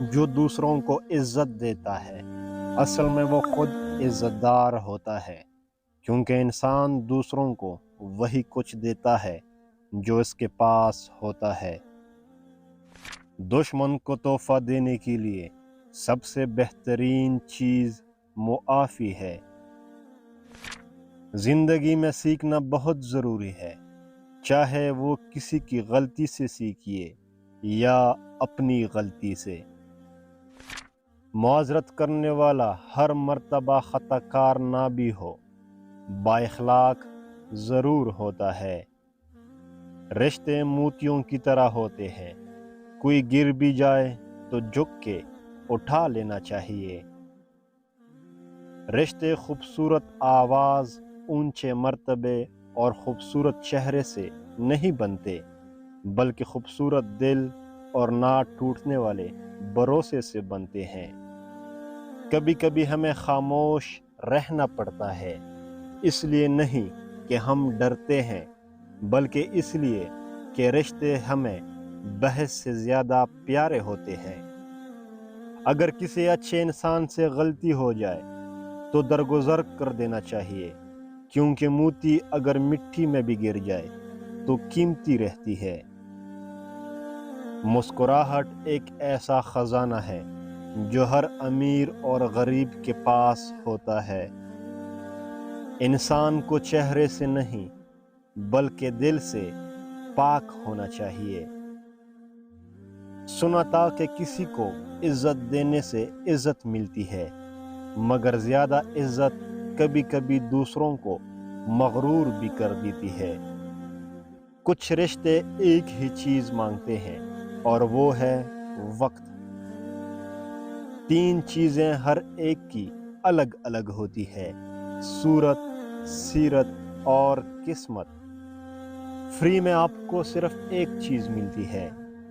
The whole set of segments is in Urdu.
جو دوسروں کو عزت دیتا ہے اصل میں وہ خود عزت دار ہوتا ہے، کیونکہ انسان دوسروں کو وہی کچھ دیتا ہے جو اس کے پاس ہوتا ہے۔ دشمن کو تحفہ دینے کے لیے سب سے بہترین چیز معافی ہے۔ زندگی میں سیکھنا بہت ضروری ہے، چاہے وہ کسی کی غلطی سے سیکھیے یا اپنی غلطی سے۔ معذرت کرنے والا ہر مرتبہ خطا کار نہ بھی ہو، با اخلاق ضرور ہوتا ہے۔ رشتے موتیوں کی طرح ہوتے ہیں، کوئی گر بھی جائے تو جھک کے اٹھا لینا چاہیے۔ رشتے خوبصورت آواز، اونچے مرتبے اور خوبصورت چہرے سے نہیں بنتے، بلکہ خوبصورت دل اور نہ ٹوٹنے والے بھروسے سے بنتے ہیں۔ کبھی کبھی ہمیں خاموش رہنا پڑتا ہے، اس لیے نہیں کہ ہم ڈرتے ہیں، بلکہ اس لیے کہ رشتے ہمیں بحث سے زیادہ پیارے ہوتے ہیں۔ اگر کسی اچھے انسان سے غلطی ہو جائے تو درگزر کر دینا چاہیے، کیونکہ موتی اگر مٹی میں بھی گر جائے تو قیمتی رہتی ہے۔ مسکراہٹ ایک ایسا خزانہ ہے جو ہر امیر اور غریب کے پاس ہوتا ہے۔ انسان کو چہرے سے نہیں بلکہ دل سے پاک ہونا چاہیے۔ سنا تھا کہ کسی کو عزت دینے سے عزت ملتی ہے، مگر زیادہ عزت کبھی کبھی دوسروں کو مغرور بھی کر دیتی ہے۔ کچھ رشتے ایک ہی چیز مانگتے ہیں اور وہ ہے وقت۔ 3 چیزیں ہر ایک کی الگ الگ ہوتی ہے: صورت، سیرت اور قسمت۔ فری میں آپ کو صرف ایک چیز ملتی ہے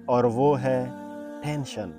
اور وہ ہے ٹینشن۔